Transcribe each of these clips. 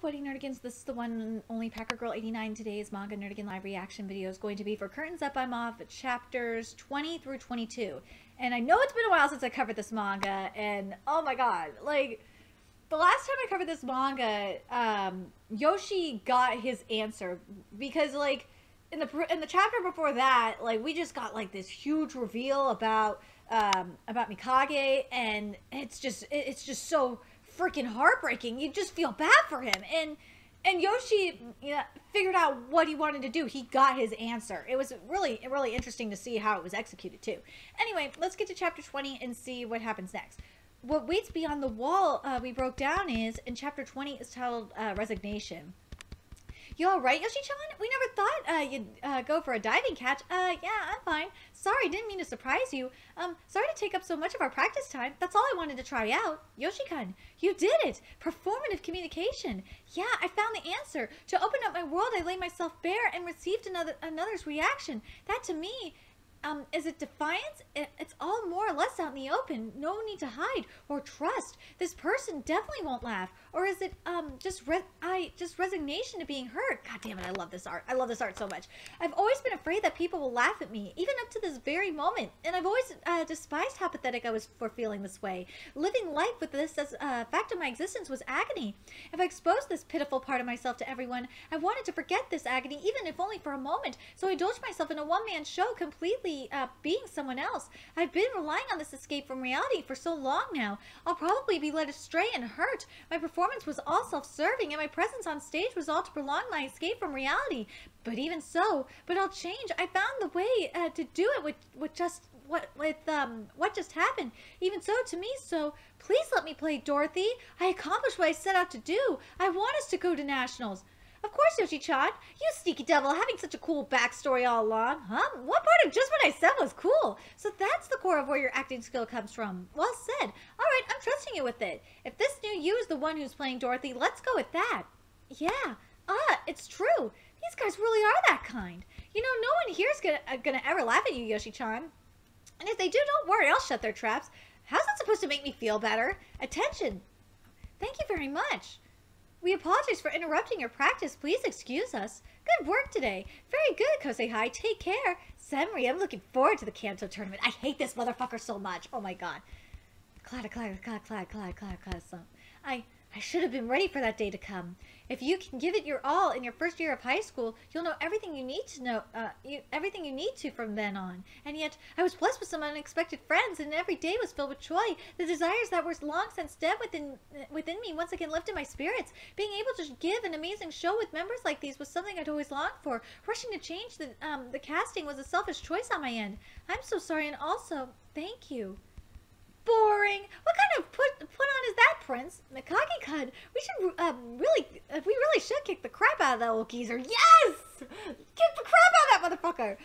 What Nerdigans? This is the one and only Packer Girl 89. Today's Manga Nerdigan live reaction video is going to be for Curtains Up, I'm Off, chapters 20 through 22. And I know it's been a while since I covered this manga, and oh my god, like, the last time I covered this manga, Yoshi got his answer, because, like, in the chapter before that, like, we just got, like, this huge reveal about Mikage, and it's just so freaking heartbreaking. You just feel bad for him, and Yoshi, figured out what he wanted to do. He got his answer. It was really interesting to see how it was executed too. Anyway, let's get to chapter 20 and see what happens next. What waits beyond the wall we broke down is, in chapter 20, is titled Resignation. You alright, Yoshi-chan? We never thought you'd go for a diving catch. Yeah, I'm fine. Sorry, didn't mean to surprise you. Sorry to take up so much of our practice time. That's all I wanted to try out. Yoshi-kun, you did it! Performative communication. Yeah, I found the answer. To open up my world, I laid myself bare and received another's reaction. That, to me, is it defiance? It's all more or less out in the open. No need to hide or trust. This person definitely won't laugh. Or is it just resignation to being hurt? God damn it, I love this art. I love this art so much. I've always been afraid that people will laugh at me, even up to this very moment. And I've always despised how pathetic I was for feeling this way. Living life with this as a fact of my existence was agony. If I exposed this pitiful part of myself to everyone, I wanted to forget this agony, even if only for a moment. So I indulged myself in a one-man show, completely being someone else. I've been relying on this escape from reality for so long now. I'll probably be led astray and hurt. My performance was all self-serving, and my presence on stage was all to prolong my escape from reality. But even so, I'll change. I found the way to do it with what just happened. Even so, to me, so please let me play Dorothy. I accomplished what I set out to do. I want us to go to nationals. Of course, Yoshi-chan. You sneaky devil, having such a cool backstory all along. Huh? What part of just what I said was cool? So that's the core of where your acting skill comes from. Well said. Alright, I'm trusting you with it. If this new you is the one who's playing Dorothy, let's go with that. Yeah. It's true. These guys really are that kind. You know, no one here's gonna ever laugh at you, Yoshi-chan. And if they do, don't worry, I'll shut their traps. How's that supposed to make me feel better? Attention. Thank you very much. We apologize for interrupting your practice. Please excuse us. Good work today. Very good, Kosei-hai. Take care. Senri, I'm looking forward to the Kanto tournament. I hate this motherfucker so much. Oh my god. I should have been ready for that day to come. If you can give it your all in your first year of high school, you'll know everything you need to know, everything you need to from then on. And yet, I was blessed with some unexpected friends, and every day was filled with joy. The desires that were long since dead within me once again lifted my spirits. Being able to give an amazing show with members like these was something I'd always longed for. Rushing to change the casting was a selfish choice on my end. I'm so sorry, and also, thank you. Boring. What kind of put on is that, Prince? Mikage-kun, we really should kick the crap out of that old geezer. Yes! Kick the crap out of that motherfucker.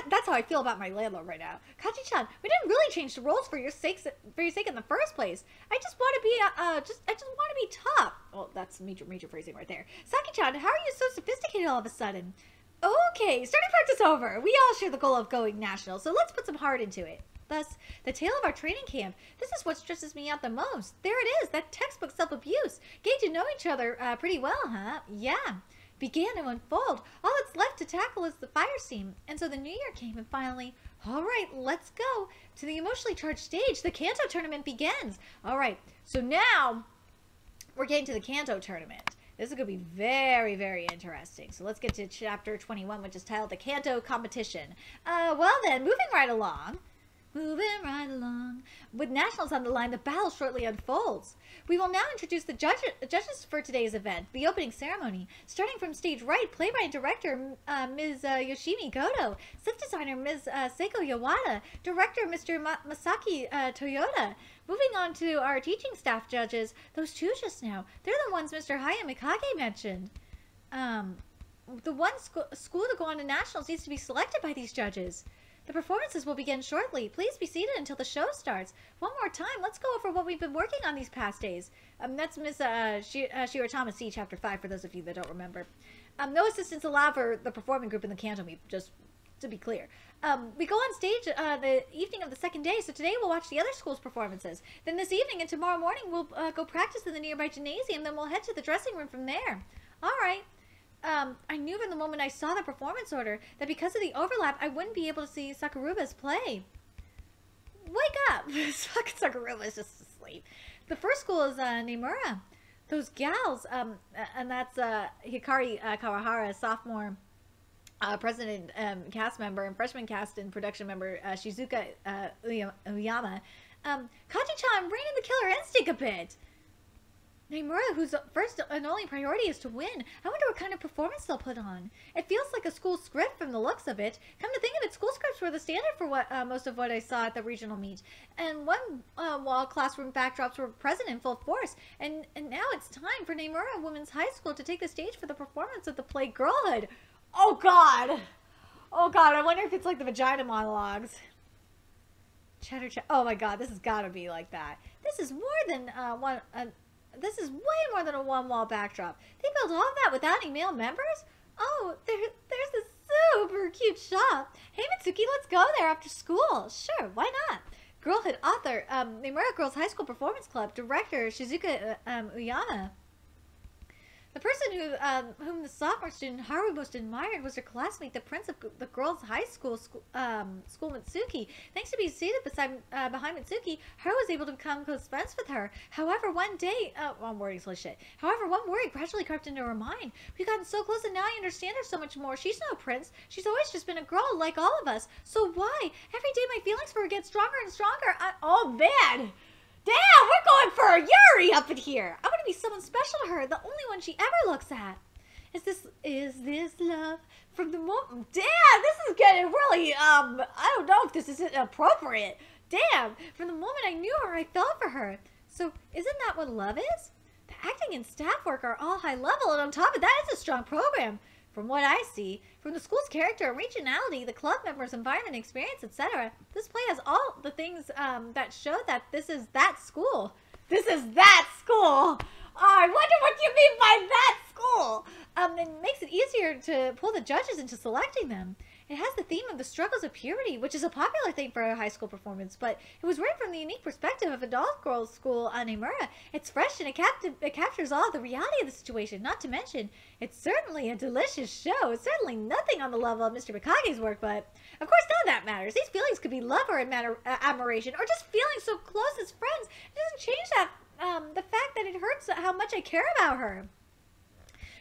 That's how I feel about my landlord right now. Kachi-chan, we didn't really change the rules for your sake in the first place. I just want to be I just want to be tough. Oh, that's major phrasing right there. Saki-chan, how are you so sophisticated all of a sudden? Okay, starting practice over. We all share the goal of going national, so let's put some heart into it. Thus, the tale of our training camp. This is what stresses me out the most. There it is, that textbook self-abuse. Getting to know each other pretty well, huh? Yeah. Began to unfold. All that's left to tackle is the fire scene. And so the new year came, and finally, all right, let's go to the emotionally charged stage. The Kanto tournament begins. All right, so now we're getting to the Kanto tournament. This is going to be very interesting. So let's get to chapter 21, which is titled The Kanto Competition. Well then, moving right along. With nationals on the line, the battle shortly unfolds. We will now introduce the judges for today's event, the opening ceremony. Starting from stage right, playwright and director Ms. Yoshimi Goto, set designer Ms. Seiko Yawada, director Mr. Masaki Toyota. Moving on to our teaching staff judges, those two just now, they're the ones Mr. Haya Mikage mentioned. The one school to go on to nationals needs to be selected by these judges. The performances will begin shortly. Please be seated until the show starts. One more time, let's go over what we've been working on these past days. That's Ms. Shiratama C, Chapter 5, for those of you that don't remember. No assistance allowed for the performing group in the Kanto meet. Just to be clear. We go on stage the evening of the second day, so today we'll watch the other school's performances. Then this evening and tomorrow morning we'll go practice in the nearby gymnasium, then we'll head to the dressing room from there. All right. I knew from the moment I saw the performance order that because of the overlap, I wouldn't be able to see Sakuruba's play. Wake up! Fucking Sakuruba's just asleep. The first school is Nemura. Those gals, and that's Hikari Kawahara, sophomore president, cast member, and freshman cast and production member Shizuka Uyama. Kaji-chan, rein in the killer instinct a bit. Nemura, whose first and only priority is to win. I wonder what kind of performance they'll put on. It feels like a school script from the looks of it. Come to think of it, school scripts were the standard for most of what I saw at the regional meet. And one wall classroom backdrops were present in full force. And now it's time for Nemura Women's High School to take the stage for the performance of the play Girlhood. Oh God! Oh God, I wonder if it's like the vagina monologues. Chatter. Oh my God, this has got to be like that. This is more than This is way more than a one-wall backdrop. They built all of that without any male members? Oh, there's this super cute shop. Hey, Mitsuki, let's go there after school. Sure, why not? Girlhood author, Nemura Girls High School Performance Club, director Shizuka Uyama. The person whom the sophomore student Haru most admired was her classmate, the prince of the girls' high school, Mitsuki. Thanks to being seated behind Mitsuki, Haru was able to become close friends with her. However, one day, I'm wording so shit. However, one worry gradually crept into her mind. We've gotten so close, and now I understand her so much more. She's no prince. She's always just been a girl, like all of us. So why? Every day, my feelings for her get stronger and stronger. Oh man. Damn, we're going for a Yuri up in here. I'm going to be someone special to her, the only one she ever looks at. Is this love from the moment? Damn, this is getting really, I don't know if this is appropriate. Damn, from the moment I knew her, I fell for her. So, isn't that what love is? The acting and staff work are all high level, and on top of that, it's a strong program. From what I see, from the school's character and regionality, the club members' environment, experience, etc., this play has all the things that show that this is that school. This is that school! Oh, I wonder what you mean by that school! It makes it easier to pull the judges into selecting them. It has the theme of the struggles of puberty, which is a popular theme for a high school performance, but it was written from the unique perspective of an all-girls school on Nemura. It's fresh and it captures all the reality of the situation, not to mention, it's certainly a delicious show. It's certainly nothing on the level of Mr. Mikage's work, but of course none of that matters. These feelings could be love or admiration, or just feeling so close as friends. It doesn't change that, the fact that it hurts how much I care about her.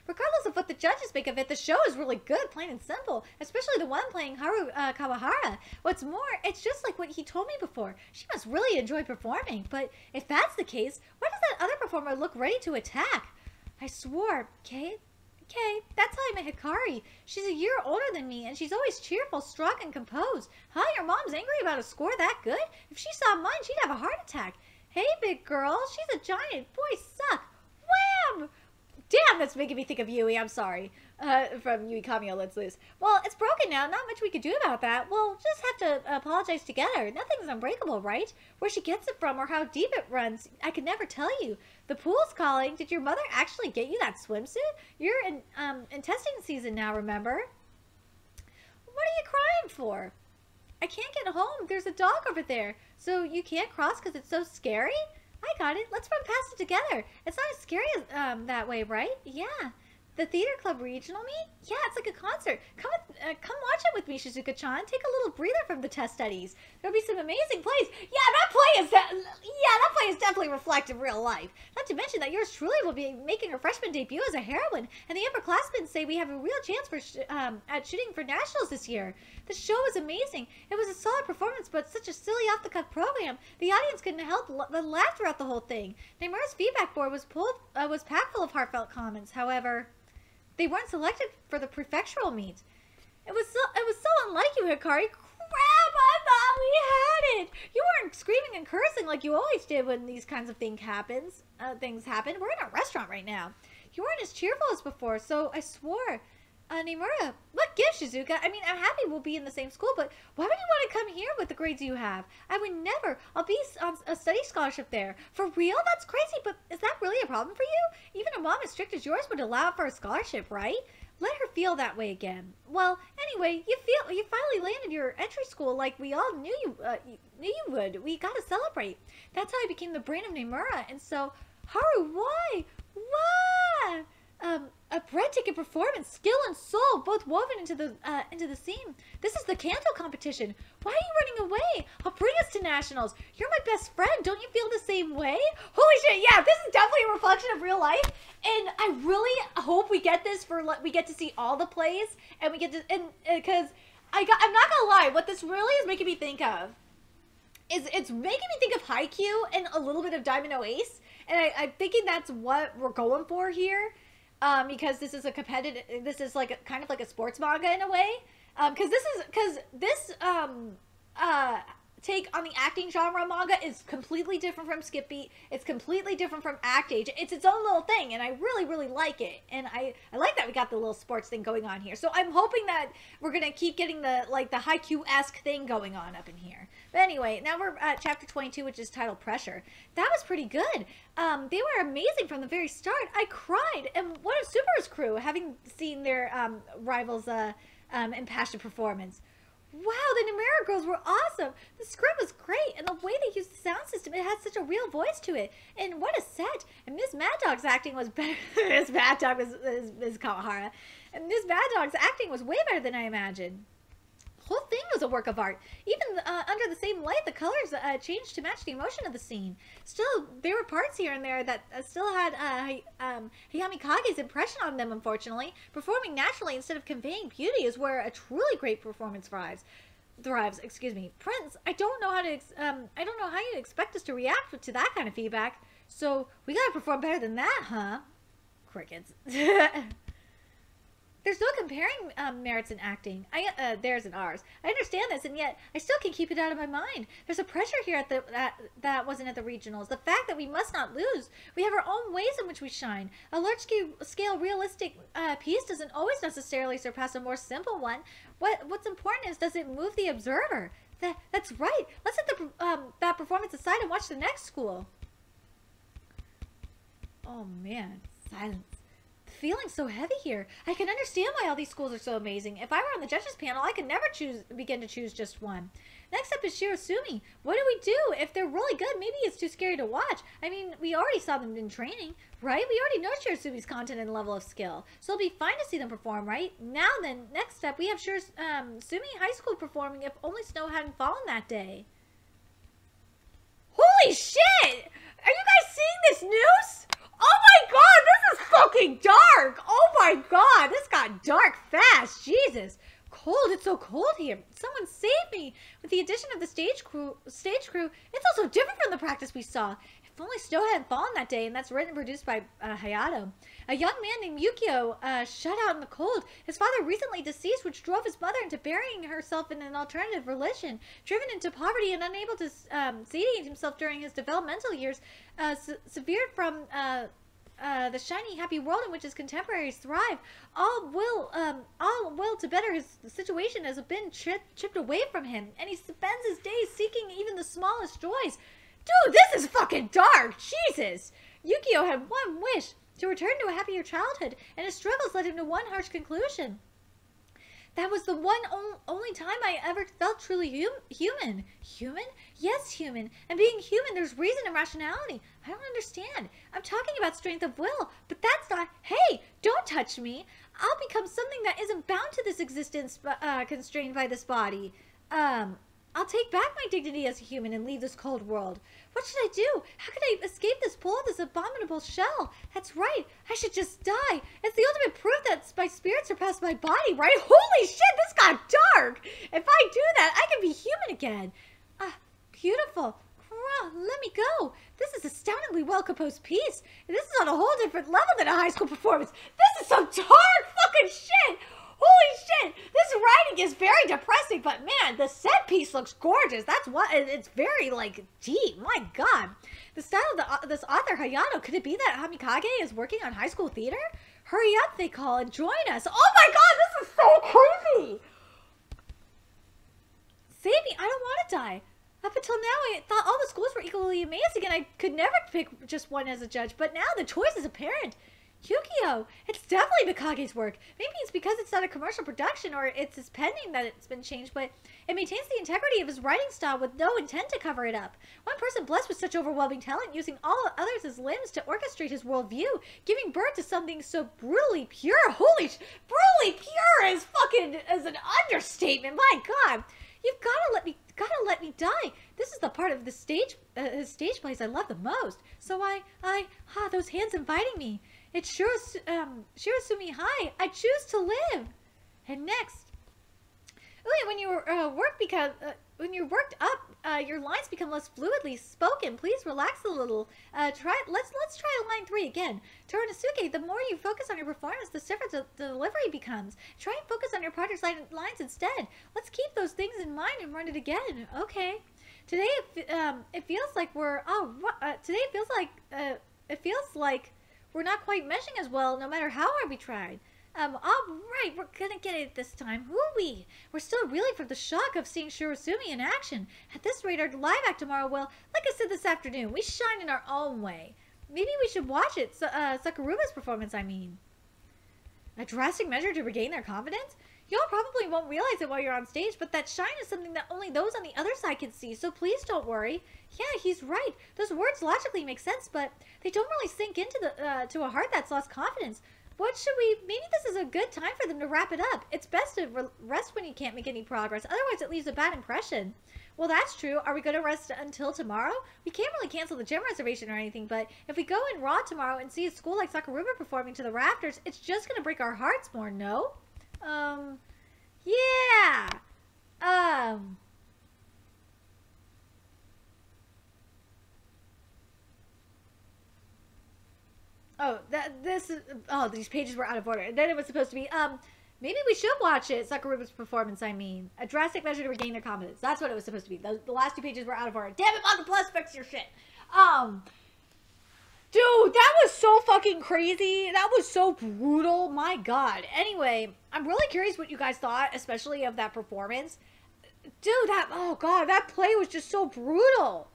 Regardless of what the judges make of it, the show is really good, plain and simple, especially the one playing Haru Kawahara. What's more, it's just like what he told me before. She must really enjoy performing, but if that's the case, why does that other performer look ready to attack? I swore, Kay, that's how I met Hikari. She's a year older than me, and she's always cheerful, strong, and composed. Huh, your mom's angry about a score that good? If she saw mine, she'd have a heart attack. Hey, big girl, she's a giant. Boys suck. Wham! Damn, that's making me think of Yui. I'm sorry. From Yui Kamio, Let's Lose. Well, it's broken now. Not much we could do about that. We'll just have to apologize together. Nothing's unbreakable, right? Where she gets it from or how deep it runs, I could never tell you. The pool's calling. Did your mother actually get you that swimsuit? You're in testing season now, remember? What are you crying for? I can't get home. There's a dog over there. So you can't cross because it's so scary? I got it. Let's run past it together. It's not as scary as that way, right? Yeah. The theater club regional meet? Yeah, it's like a concert. Come watch it with me, Shizuka-chan. Take a little breather from the test studies. There'll be some amazing plays. Yeah, that play is definitely reflected real life. Not to mention that yours truly will be making her freshman debut as a heroine, and the upperclassmen say we have a real chance for at shooting for nationals this year. The show was amazing. It was a solid performance, but such a silly off-the-cuff program. The audience couldn't help but laugh throughout the whole thing. Nemura's feedback board was packed full of heartfelt comments. However, they weren't selected for the prefectural meet. It was so unlike you, Hikari. Crap, I thought we had it. You weren't screaming and cursing like you always did when these kinds of things happen. We're in a restaurant right now. You weren't as cheerful as before, so I swore. Nemura, what gives, Shizuka? I mean, I'm happy we'll be in the same school, but why would you want to come here with the grades you have? I would never. I'll be on a study scholarship there. For real? That's crazy, but is that really a problem for you? Even a mom as strict as yours would allow for a scholarship, right? let her feel that way again. Well, anyway, you finally landed your entry school like we all knew you would. We gotta celebrate. That's how I became the brain of Nemura. And so, Haru, why? Why? A breathtaking performance, skill and soul, both woven into the scene. This is the Kanto competition. Why are you running away? I'll bring us to nationals. You're my best friend. Don't you feel the same way? Holy shit! Yeah, this is definitely a reflection of real life, and I really hope we get this we get to see all the plays, and we get to because I'm not gonna lie, what this really is making me think of is it's making me think of Haikyuu and a little bit of Diamond O Ace, and I'm thinking that's what we're going for here. Because this is a competitive, this is like kind of like a sports manga in a way. Because this take on the acting genre manga is completely different from Skip Beat. It's completely different from Act Age. It's its own little thing, and I really, really like it. And I like that we got the little sports thing going on here. So I'm hoping that we're gonna keep getting the Haikyuu-esque thing going on up in here. But anyway, now we're at chapter 22, which is titled Pressure. That was pretty good. They were amazing from the very start. I cried, and what a Super's crew, having seen their rivals' impassioned performance. Wow, the Nemura girls were awesome. The script was great, and the way they used the sound system, it had such a real voice to it. And what a set! And Miss Mad Dog's acting was better. Miss Mad Dog is Ms. Kawahara, and Miss Mad Dog's acting was way better than I imagined. The whole thing was a work of art. Even under the same light, the colors changed to match the emotion of the scene. Still, there were parts here and there that still had Hayami Kage's impression on them, unfortunately. Performing naturally instead of conveying beauty is where a truly great performance thrives. Excuse me. Prince, I don't know how you expect us to react to that kind of feedback. So, we gotta perform better than that, huh? Crickets. There's no comparing merits in acting. Theirs and ours. I understand this, and yet I still can't keep it out of my mind. There's a pressure here that wasn't at the regionals. The fact that we must not lose. We have our own ways in which we shine. A large-scale realistic piece doesn't always necessarily surpass a more simple one. What's important is, does it move the observer? That's right. Let's set that performance aside and watch the next school. Oh man, silence. Feeling so heavy here. I can understand why all these schools are so amazing. If I were on the judges panel, I could never begin to choose just one. Next up is Shirosumi. What do we do? If they're really good, maybe it's too scary to watch. I mean, we already saw them in training, right? We already know Shirosumi's content and level of skill. So it'll be fine to see them perform, right? Now then, next up, we have Shirosumi High School performing if only snow hadn't fallen that day. Holy shit! Are you guys seeing this news? Oh my god, this is fucking dark! Oh my god, this got dark fast. Jesus. Cold, it's so cold here. Someone save me. With the addition of the stage crew, it's also different from the practice we saw. If only snow hadn't fallen that day, and that's written and produced by Hayato. A young man named Yukio shut out in the cold. His father recently deceased, which drove his mother into burying herself in an alternative religion. Driven into poverty and unable to satiate himself during his developmental years, severed from the shiny, happy world in which his contemporaries thrive. All will to better his situation has been chipped away from him, and he spends his days seeking even the smallest joys. Dude, this is fucking dark! Jesus! Yukio had one wish, to return to a happier childhood, and his struggles led him to one harsh conclusion. That was the only time I ever felt truly human. Human? Yes, human. And being human, there's reason and rationality. I don't understand. I'm talking about strength of will, but that's not... Hey, don't touch me. I'll become something that isn't bound to this existence constrained by this body. I'll take back my dignity as a human and leave this cold world. What should I do? How could I escape this pull of this abominable shell? That's right. I should just die. It's the ultimate proof that my spirit surpassed my body, right? Holy shit, this got dark. If I do that, I can be human again. Beautiful. Let me go. This is astoundingly well-composed piece. And this is on a whole different level than a high school performance. This is some dark fucking shit. Holy shit! This writing is very depressing, but man, the set piece looks gorgeous. That's what it's very like deep. My God, the style of this author Hayato. Could it be that Hamikage is working on high school theater? Hurry up, they call, and join us. Oh my God, this is so creepy. Save me! I don't want to die. Up until now, I thought all the schools were equally amazing, and I could never pick just one as a judge. But now the choice is apparent. Yu-Gi-Oh! It's definitely Mikage's work. Maybe it's because it's not a commercial production or it's his pending that it's been changed, but it maintains the integrity of his writing style with no intent to cover it up. One person blessed with such overwhelming talent using all others as limbs to orchestrate his worldview, giving birth to something so brutally pure. Holy brutally pure is fucking as an understatement. My God. You've gotta let me die. This is the part of the stage, his stage plays I love the most. So those hands inviting me. It's Shirasumi High. I choose to live. And next, when you're worked up, your lines become less fluidly spoken. Please relax a little. Let's try line 3 again. Torinosuke, the more you focus on your performance, the stiffer the delivery becomes. Try and focus on your project's lines instead. Let's keep those things in mind and run it again. Okay. Today it feels like we're not quite meshing as well, no matter how hard we tried. All right, we're gonna get it this time. Woo-wee! We're still reeling from the shock of seeing Shirasumi in action. At this rate, our live act tomorrow will, like I said this afternoon, we shine in our own way. Maybe we should watch it, Sakuruba's performance, I mean. A drastic measure to regain their confidence? Y'all probably won't realize it while you're on stage, but that shine is something that only those on the other side can see, so please don't worry. Yeah, he's right. Those words logically make sense, but they don't really sink into to a heart that's lost confidence. Maybe this is a good time for them to wrap it up. It's best to rest when you can't make any progress, otherwise it leaves a bad impression. Well, that's true. Are we going to rest until tomorrow? We can't really cancel the gym reservation or anything, but if we go in Raw tomorrow and see a school like Sakuruba performing to the rafters, it's just going to break our hearts more, no? Yeah. These pages were out of order. And then it was supposed to be, maybe we should watch it, Sakuruba's performance, I mean. A drastic measure to regain their confidence. That's what it was supposed to be. The last 2 pages were out of order. Damn it, Manga Plus, fix your shit. Dude, that was so fucking crazy. That was so brutal. My God. Anyway, I'm really curious what you guys thought, especially of that performance. Dude, oh God, that play was just so brutal.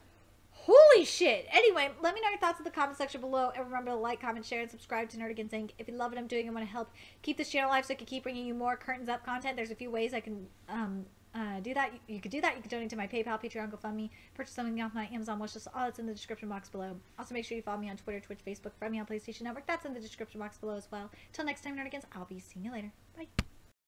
Holy shit. Anyway, let me know your thoughts in the comment section below. And remember to like, comment, share, and subscribe to Nerdigans Inc. If you love what I'm doing and want to help keep this channel alive so I can keep bringing you more Curtains Up content, there's a few ways I can do that. You could do that. You could donate to my PayPal, Patreon, GoFundMe, purchase something off my Amazon wishlist. All that's in the description box below. Also, make sure you follow me on Twitter, Twitch, Facebook, friend me on PlayStation Network. That's in the description box below as well. Till next time, Nerdigans, I'll be seeing you later. Bye.